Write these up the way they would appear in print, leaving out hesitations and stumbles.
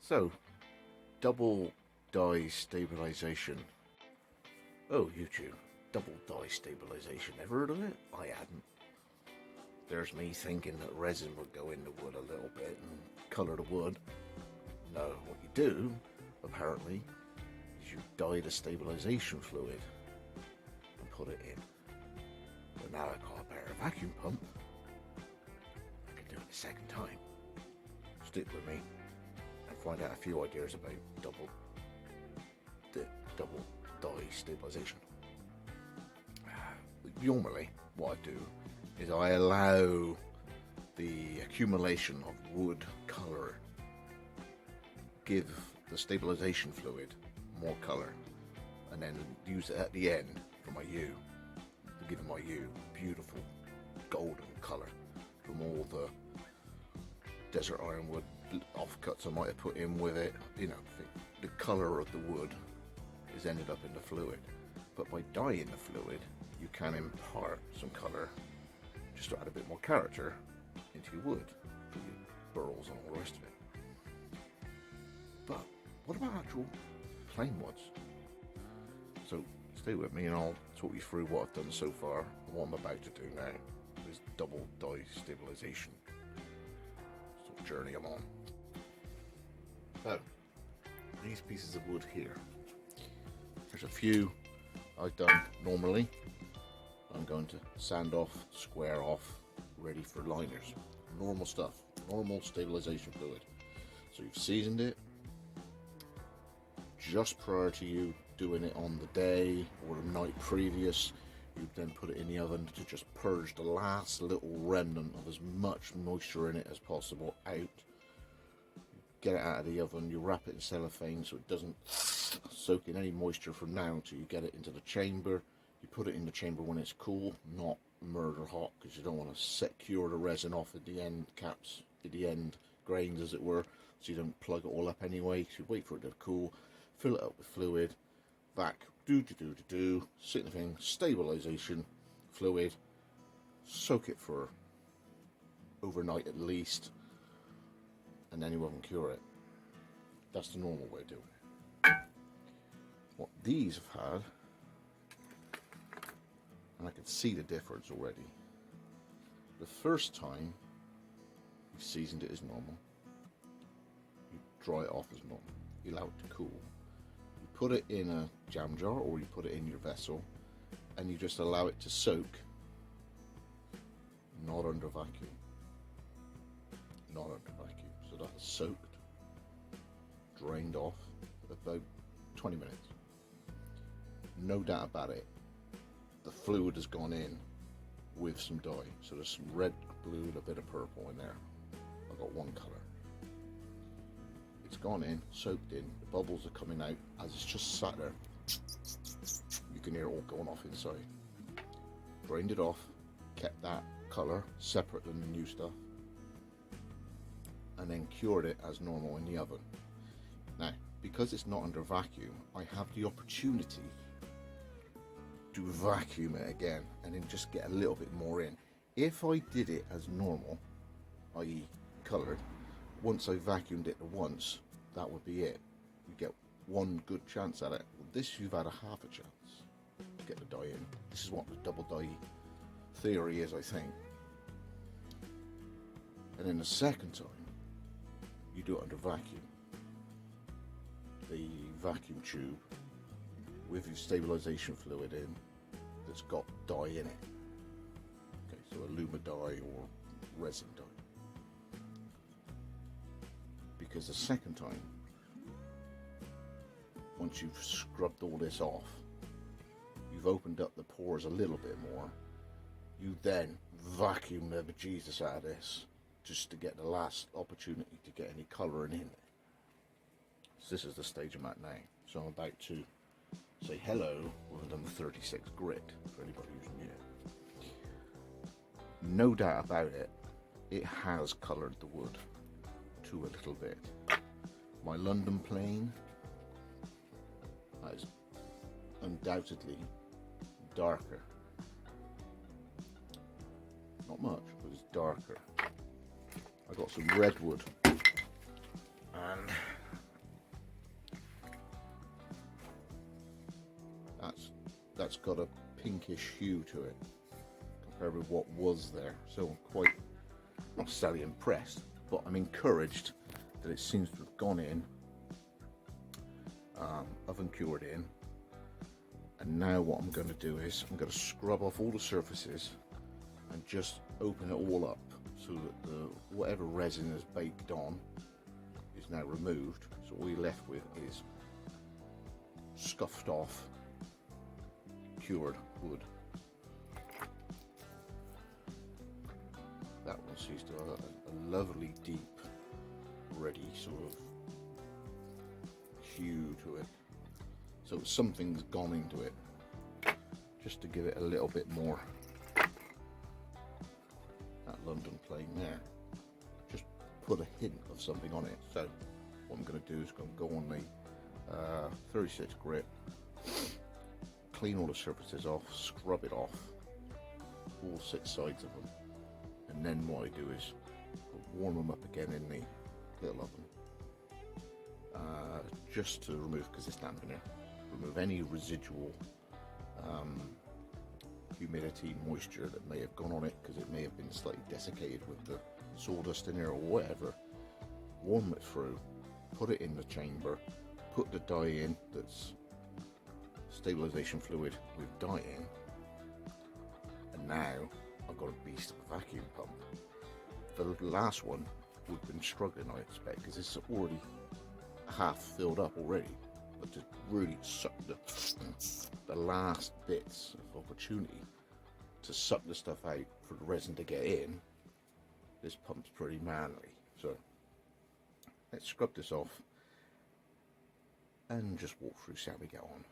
So, double dye stabilisation. Oh, YouTube, double dye stabilisation. Ever heard of it? I hadn't. There's me thinking that resin would go in the wood a little bit and colour the wood. No, what you do, apparently, is you dye the stabilisation fluid and put it in. But now I've got a better vacuum pump, I can do it a second time. Stick with me and find out a few ideas about double dye stabilisation. Normally, what I do is I allow the accumulation of wood colour give the stabilisation fluid more colour, and then use it at the end for my U, to give my U beautiful golden colour from all the desert ironwood offcuts I might have put in with it. You know, the colour of the wood is ended up in the fluid. But by dyeing the fluid, you can impart some colour just to add a bit more character into your wood for your burls and all the rest of it. But what about actual plain woods? So stay with me and I'll talk you through what I've done so far and what I'm about to do now. This double dye stabilisation sort of journey I'm on. So these pieces of wood here, there's a few I've done normally. I'm going to sand off, square off, ready for liners. Normal stuff, normal stabilisation fluid. So you've seasoned it just prior to you doing it on the day or the night previous. You then put it in the oven to just purge the last little remnant of as much moisture in it as possible out. Get it out of the oven, you wrap it in cellophane so it doesn't soak in any moisture from now until you get it into the chamber. You put it in the chamber when it's cool, not murder hot, because you don't want to cure the resin off at the end caps, at the end grains as it were, so you don't plug it all up anyway. So you wait for it to cool, fill it up with fluid, back, sit in the thing, stabilisation fluid, soak it for overnight at least, and then you won't cure it. That's the normal way of doing it. What these have had, and I can see the difference already. The first time you seasoned it as normal, you dry it off as normal, you allow it to cool, you put it in a jam jar or you put it in your vessel and you just allow it to soak, not under vacuum, not under vacuum. So that's soaked, drained off about 20 minutes. No doubt about it, the fluid has gone in with some dye. So there's some red, blue, and a bit of purple in there. I've got one colour. It's gone in, soaked in, the bubbles are coming out as it's just sat there. You can hear it all going off inside. Drained it off, kept that colour separate than the new stuff, and then cured it as normal in the oven. Now, because it's not under vacuum, I have the opportunity to vacuum it again and then just get a little bit more in. If I did it as normal, i.e. coloured, once I vacuumed it once, that would be it. You get one good chance at it. Well, this you've had a half a chance to get the dye in. This is what the double dye theory is, I think. And then the second time, you do it under vacuum. The vacuum tube with your stabilisation fluid in that's got dye in it. Okay, so aluma dye or resin dye. Because the second time, once you've scrubbed all this off, you've opened up the pores a little bit more, you then vacuum the bejesus out of this just to get the last opportunity to get any colouring in it. So this is the stage I'm at now. So I'm about to say hello with a number 36 grit for anybody who's new. No doubt about it, it has coloured the wood to a little bit. My London plane is undoubtedly darker. Not much, but it's darker. I got some redwood and that's got a pinkish hue to it compared with what was there. So I'm quite, not necessarily impressed, but I'm encouraged that it seems to have gone in, oven cured in. And now what I'm going to do is I'm going to scrub off all the surfaces and just open it all up so that the whatever resin is baked on is now removed. So all you're left with is scuffed off cured wood. That one seems to have a lovely deep ready sort of hue to it. So something's gone into it just to give it a little bit more. That London plane there, just put a hint of something on it. So what I'm going to do is go on the 36 grit, clean all the surfaces off, scrub it off, all 6 sides of them, and then what I do is warm them up again in the little oven, just to remove, because it's damp in here, remove any residual humidity, moisture that may have gone on it, because it may have been slightly desiccated with the sawdust in there or whatever. Warm it through, put it in the chamber, put the dye in, that's stabilization fluid with dye in, and now I've got a beast of a vacuum pump. The last one would have been struggling, I expect, because it's already half filled up already, but to really suck the last bits of opportunity to suck the stuff out for the resin to get in, this pump's pretty manly. So let's scrub this off and just walk through, see how we get on.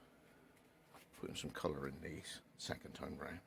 Putting some colour in these second time round.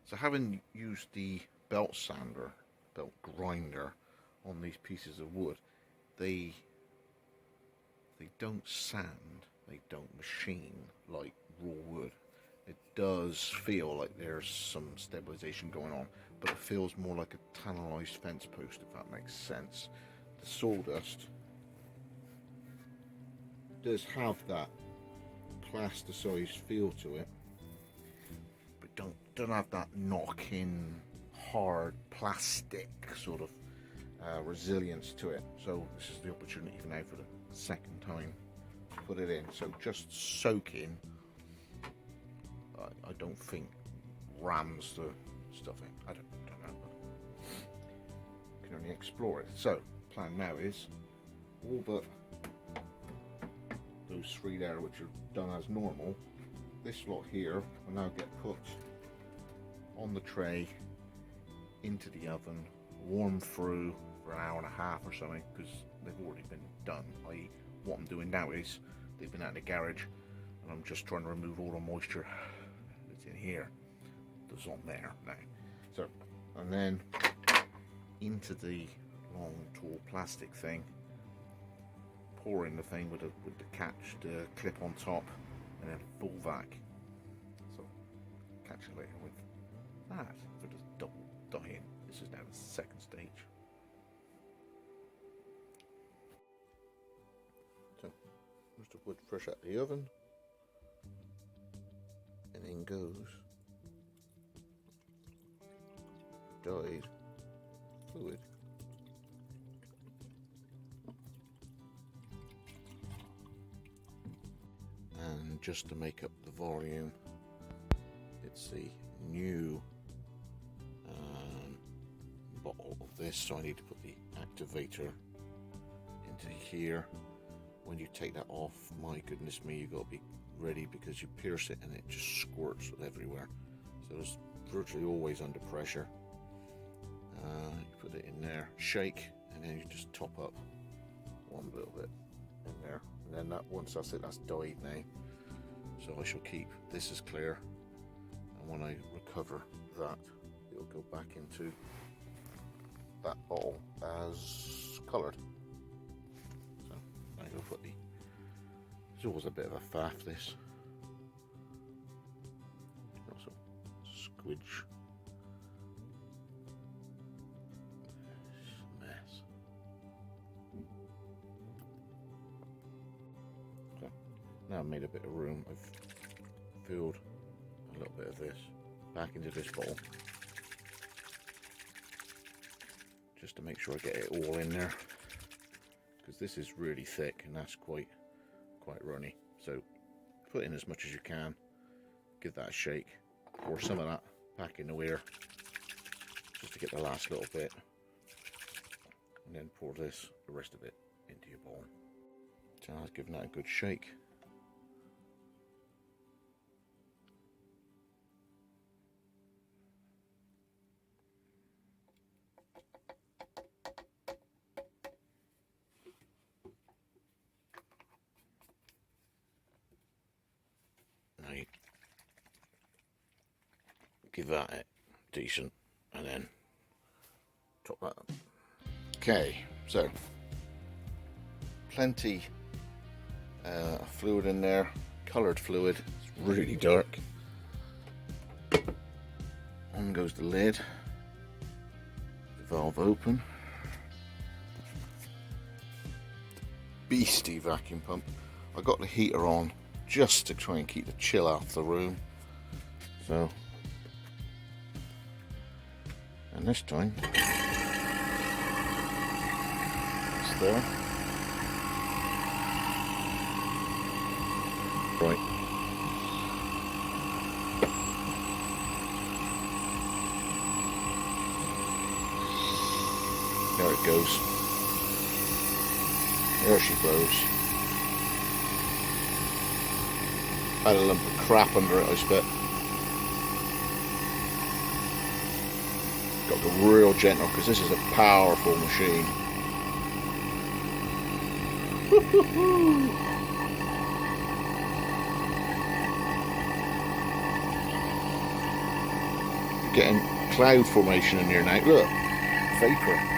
So having used the belt sander, belt grinder on these pieces of wood, they don't sand, they don't machine like raw wood. It does feel like there's some stabilization going on, but it feels more like a tannalized fence post, if that makes sense. The sawdust does have that plasticized feel to it, but don't have that knock-in hard plastic sort of resilience to it. So this is the opportunity now for the second time to put it in. So just soak in. I don't think rams the stuff in. I don't know. But can only explore it. So plan now is all but those 3 there, which are done as normal. This lot here will now get put on the tray into the oven, warm through for an hour and a half or something, because they've already been done. What I'm doing now is they've been out in the garage, I'm just trying to remove all the moisture that's in here, that's on there now. So, and then into the long tall plastic thing, pour in the thing with the catch, the clip on top, and then full vac. So catch you later with that for the double dyeing. This is now the second stage. So there's the wood fresh out the oven, and in goes dyed fluid. And just to make up the volume, it's the new bottle of this, so I need to put the activator into here. When you take that off, my goodness me, you've got to be ready, because you pierce it and it just squirts everywhere. So it's virtually always under pressure. You put it in there, shake, and then you just top up one little bit in there, and then that, once that's it, that's dyed now. So I shall keep this as clear, and when I recover that, it'll go back into that bottle as coloured. So I'm going to put the, it's always a bit of a faff, this. Got some squidge. Mess. Okay. Now I've made a bit of room, I've filled a little bit of this back into this bottle, just to make sure I get it all in there, because this is really thick and that's quite runny. So put in as much as you can, give that a shake, pour some of that back in the weir just to get the last little bit, and then pour the rest of it into your bowl. So I was giving that a good shake. Give that a decent, and then top that up. Okay, so plenty fluid in there, coloured fluid. It's really dark. On goes the lid, the valve open. Beastie vacuum pump. I got the heater on just to try and keep the chill out of the room. So, and this time it's there. Right. There it goes. There she goes. Had a lump of crap under it, I spit. Got to go real gentle, because this is a powerful machine. You're getting cloud formation in here now. Look, vapor.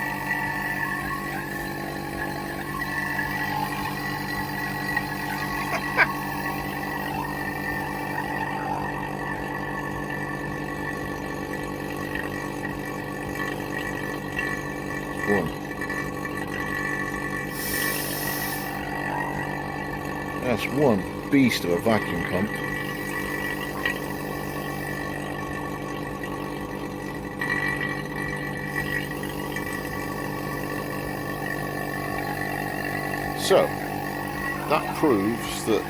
That's one beast of a vacuum pump. So that proves that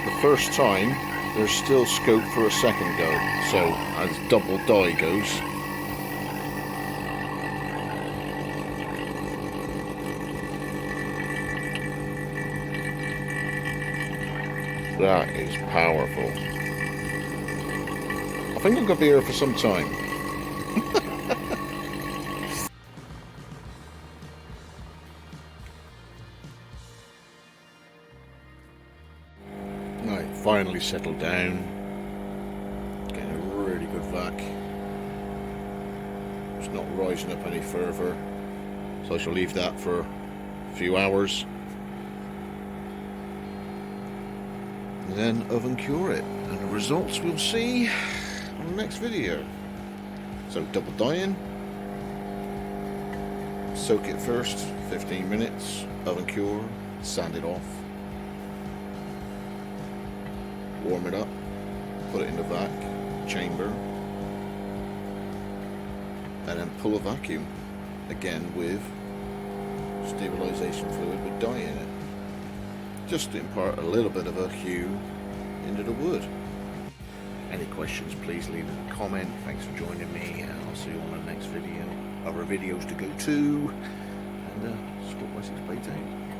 the first time there's still scope for a second go. So as double dye goes, that is powerful. I think I'm going to be here for some time. finally settled down. Getting a really good vac. It's not rising up any further, so I shall leave that for a few hours and then oven cure it, and the results we'll see on the next video. So double dyeing, soak it first 15 minutes, oven cure, sand it off, warm it up, put it in the vac chamber, and then pull a vacuum again with stabilisation fluid with dye in it, just to impart a little bit of a hue into the wood. Any questions, please leave a comment. Thanks for joining me, and I'll see you on the next video. Other videos to go to, and Scott Wessex Playtime.